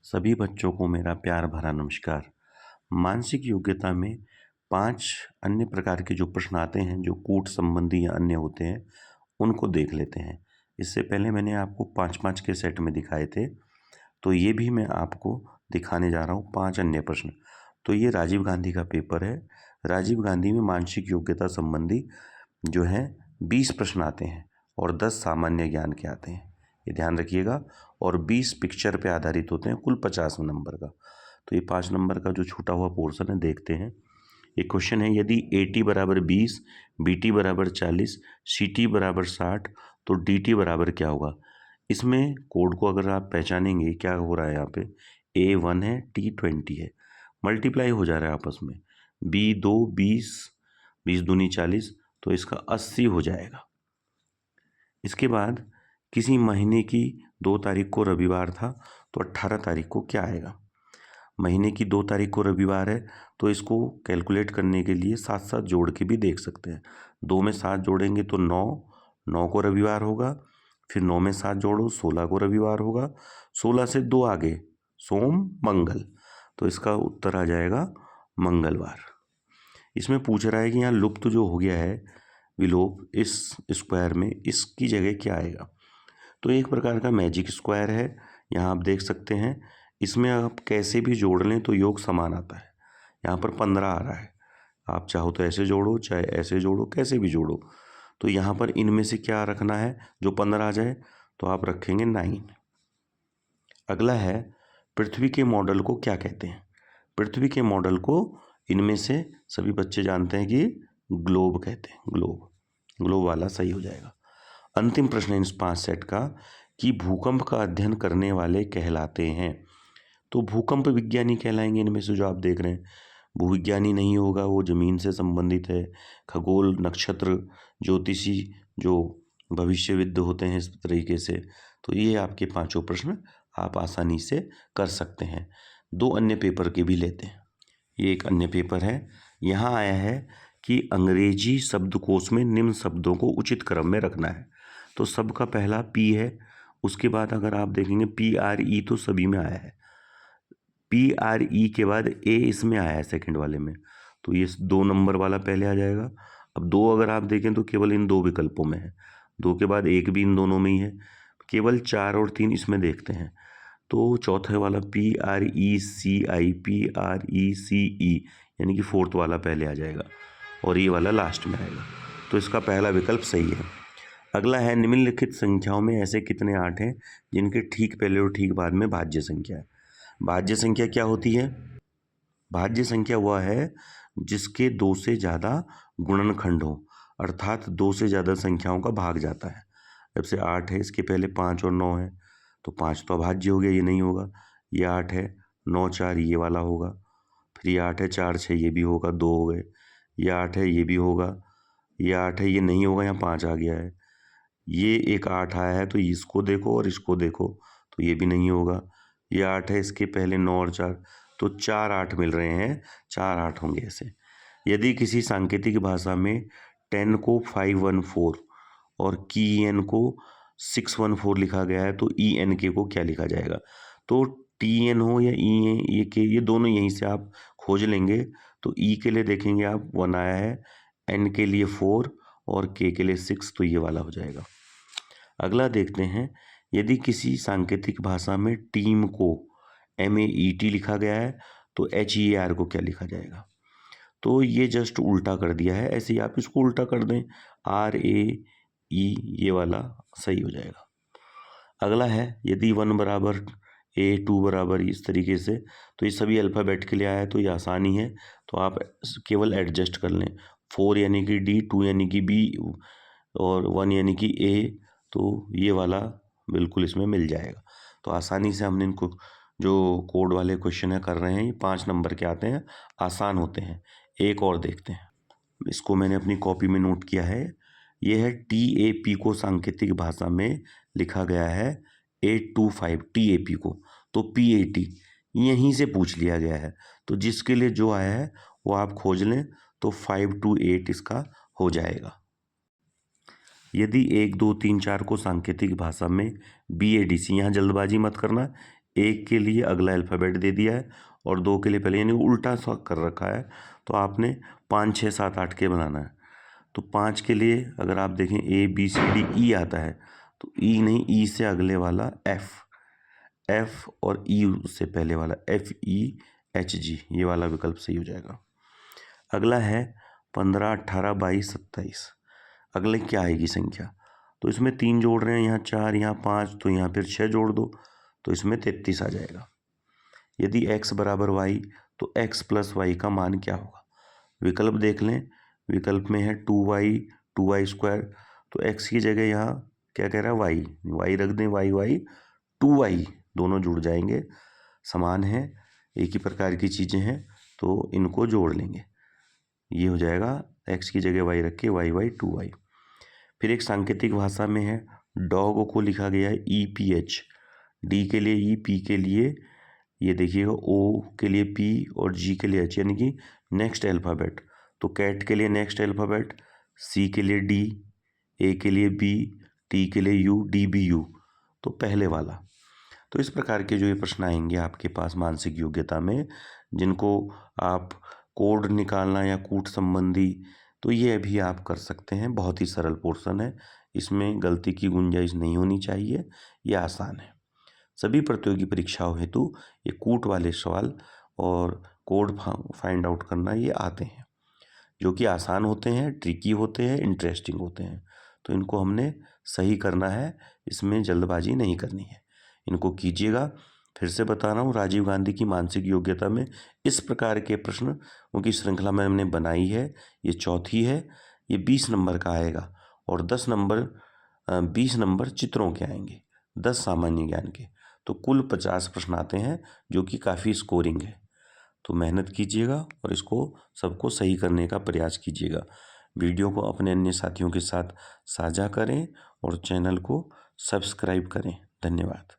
सभी बच्चों को मेरा प्यार भरा नमस्कार। मानसिक योग्यता में 5 अन्य प्रकार के जो प्रश्न आते हैं, जो कूट संबंधी या अन्य होते हैं, उनको देख लेते हैं। इससे पहले मैंने आपको 5-5 के सेट में दिखाए थे, तो ये भी मैं आपको दिखाने जा रहा हूँ 5 अन्य प्रश्न। तो ये राजीव गांधी का पेपर है। राजीव गांधी में मानसिक योग्यता संबंधी जो है 20 प्रश्न आते हैं और 10 सामान्य ज्ञान के आते हैं। ये ध्यान रखिएगा। और 20 पिक्चर पे आधारित होते हैं, कुल 50 नंबर का। तो ये 5 नंबर का जो छूटा हुआ पोर्शन है, देखते हैं। ये क्वेश्चन है, यदि AT बराबर 20, BT बराबर 40, CT बराबर 60, तो DT बराबर क्या होगा। इसमें कोड को अगर आप पहचानेंगे, क्या हो रहा है यहाँ पे, A1 है, T 20 है, मल्टीप्लाई हो जा रहा है आपस में। B2 20, 20 दूनी 40, तो इसका 80 हो जाएगा। इसके बाद किसी महीने की 2 तारीख को रविवार था, तो 18 तारीख को क्या आएगा। महीने की 2 तारीख को रविवार है, तो इसको कैलकुलेट करने के लिए साथ साथ जोड़ के भी देख सकते हैं। 2 में 7 जोड़ेंगे तो 9, 9 को रविवार होगा। फिर 9 में 7 जोड़ो, 16 को रविवार होगा। 16 से 2 आगे, सोम मंगल, तो इसका उत्तर आ जाएगा मंगलवार। इसमें पूछ रहा है कि यहाँ लुप्त जो हो गया है, विलोप, इस स्क्वायर में इसकी जगह क्या आएगा। तो एक प्रकार का मैजिक स्क्वायर है, यहाँ आप देख सकते हैं। इसमें आप कैसे भी जोड़ लें तो योग समान आता है। यहाँ पर 15 आ रहा है, आप चाहो तो ऐसे जोड़ो, चाहे ऐसे जोड़ो, कैसे भी जोड़ो। तो यहाँ पर इनमें से क्या रखना है, जो 15 आ जाए तो आप रखेंगे 9। अगला है, पृथ्वी के मॉडल को क्या कहते हैं। पृथ्वी के मॉडल को इनमें से सभी बच्चे जानते हैं कि ग्लोब कहते हैं। ग्लोब, ग्लोब वाला सही हो जाएगा। अंतिम प्रश्न है इस 5 सेट का, कि भूकंप का अध्ययन करने वाले कहलाते हैं। तो भूकंप विज्ञानी कहलाएंगे इनमें से जो आप देख रहे हैं। भूविज्ञानी नहीं होगा, वो जमीन से संबंधित है। खगोल, नक्षत्र, ज्योतिषी जो भविष्यविद होते हैं इस तरीके से। तो ये आपके 5 प्रश्न आप आसानी से कर सकते हैं। 2 अन्य पेपर के भी लेते हैं। ये एक अन्य पेपर है। यहाँ आया है कि अंग्रेजी शब्दकोश में निम्न शब्दों को उचित क्रम में रखना है। तो सबका पहला P है, उसके बाद अगर आप देखेंगे PRE तो सभी में आया है। PRE के बाद A इसमें आया है सेकंड वाले में, तो ये 2 नंबर वाला पहले आ जाएगा। अब 2 अगर आप देखें तो केवल इन 2 विकल्पों में है। 2 के बाद 1 भी इन दोनों में ही है। केवल 4 और 3 इसमें देखते हैं। तो चौथे वाला PRECE यानी कि 4th वाला पहले आ जाएगा और ये वाला लास्ट में आएगा। तो इसका पहला विकल्प सही है। अगला है, निम्नलिखित संख्याओं में ऐसे कितने 8 हैं जिनके ठीक पहले और ठीक बाद में भाज्य संख्या है। भाज्य संख्या क्या होती है। भाज्य संख्या वह है जिसके 2 से ज़्यादा गुणनखंड हो, अर्थात 2 से ज़्यादा संख्याओं का भाग जाता है। जब से 8 है, इसके पहले 5 और 9 है, तो 5 तो अभाज्य हो गया, ये नहीं होगा। ये 8 है, 9 4 ये वाला होगा। फिर ये 8 है, 4 6 ये भी होगा, 2 हो गए। ये 8 है, ये भी होगा। ये 8 है, ये नहीं होगा, यहाँ 5 आ गया है। ये एक 8 आया है, तो इसको देखो और इसको देखो, तो ये भी नहीं होगा। ये 8 है, इसके पहले 9 और 4, तो 4 8 मिल रहे हैं, 4 8 होंगे ऐसे। यदि किसी सांकेतिक भाषा में 10 को 514 और की एन को 614 लिखा गया है, तो ENK को क्या लिखा जाएगा। तो TN हो या EK, ये दोनों यहीं से आप खोज लेंगे। तो E के लिए देखेंगे आप 1 आया है, N के लिए 4 और K के लिए 6, तो ये वाला हो जाएगा। अगला देखते हैं, यदि किसी सांकेतिक भाषा में टीम को MAET लिखा गया है, तो HER को क्या लिखा जाएगा। तो ये जस्ट उल्टा कर दिया है, ऐसे ही आप इसको उल्टा कर दें, RAE, ये वाला सही हो जाएगा। अगला है, यदि 1 बराबर A, 2 बराबर इस तरीके से, तो ये सभी अल्फ़ाबेट के लिए आया है, तो ये आसानी है। तो आप केवल एडजस्ट कर लें। 4 यानी कि D, 2 यानी कि B और 1 यानी कि A, तो ये वाला बिल्कुल इसमें मिल जाएगा। तो आसानी से हमने इनको जो कोड वाले क्वेश्चन है कर रहे हैं, ये 5 नंबर के आते हैं, आसान होते हैं। एक और देखते हैं, इसको मैंने अपनी कॉपी में नोट किया है। ये है TAP को सांकेतिक भाषा में लिखा गया है 825 TAP को, तो PAT यहीं से पूछ लिया गया है। तो जिसके लिए जो आया है वो आप खोज लें, तो 5 to 8 इसका हो जाएगा। यदि 1 2 3 4 को सांकेतिक भाषा में BADC, यहाँ जल्दबाजी मत करना, 1 के लिए अगला अल्फ़ाबेट दे दिया है और 2 के लिए पहले, यानी उल्टा सा कर रखा है। तो आपने 5, 6, 7, 8 के बनाना है। तो 5 के लिए अगर आप देखें ABCD E आता है, तो E नहीं, E से अगले वाला F और E उससे पहले वाला FEHG, ये वाला विकल्प सही हो जाएगा। अगला है 15, 18, 22, 27। अगले क्या आएगी संख्या? तो इसमें 3 जोड़ रहे हैं, यहाँ 4, यहाँ 5, तो यहाँ फिर 6 जोड़ दो, तो इसमें 33 आ जाएगा। यदि x बराबर y, तो x प्लस y का मान क्या होगा? विकल्प देख लें। विकल्प में है 2y, 2y स्क्वायर, तो x की जगह यहाँ क्या कह रहा है? y रख दें, y 2y दोनों जुड़ जाएंगे, समान है, एक ही प्रकार की चीज़ें हैं, तो इनको जोड़ लेंगे। ये हो जाएगा, x की जगह y रख के y 2y। फिर एक सांकेतिक भाषा में है, डॉग को लिखा गया है EPH, D के लिए E, P के लिए, ये देखिएगा O के लिए P और G के लिए H, यानी कि नेक्स्ट अल्फ़ाबेट। तो कैट के लिए नेक्स्ट अल्फ़ाबेट, C के लिए D, A के लिए B, T के लिए U, DBU, तो पहले वाला। तो इस प्रकार के जो ये प्रश्न आएंगे आपके पास मानसिक योग्यता में, जिनको आप कोड निकालना या कूट संबंधी, तो ये भी आप कर सकते हैं। बहुत ही सरल पोर्शन है, इसमें गलती की गुंजाइश नहीं होनी चाहिए, ये आसान है। सभी प्रतियोगी परीक्षाओं हेतु ये कूट वाले सवाल और कोड फाइंड आउट करना ये आते हैं, जो कि आसान होते हैं, ट्रिकी होते हैं, इंटरेस्टिंग होते हैं। तो इनको हमने सही करना है, इसमें जल्दबाजी नहीं करनी है, इनको कीजिएगा। फिर से बता रहा हूँ, राजीव गांधी की मानसिक योग्यता में इस प्रकार के प्रश्न उनकी श्रृंखला में हमने बनाई है, ये चौथी है। ये 20 नंबर का आएगा और 20 नंबर चित्रों के आएंगे, 10 सामान्य ज्ञान के। तो कुल 50 प्रश्न आते हैं, जो कि काफ़ी स्कोरिंग है। तो मेहनत कीजिएगा और इसको सबको सही करने का प्रयास कीजिएगा। वीडियो को अपने अन्य साथियों के साथ साझा करें और चैनल को सब्सक्राइब करें। धन्यवाद।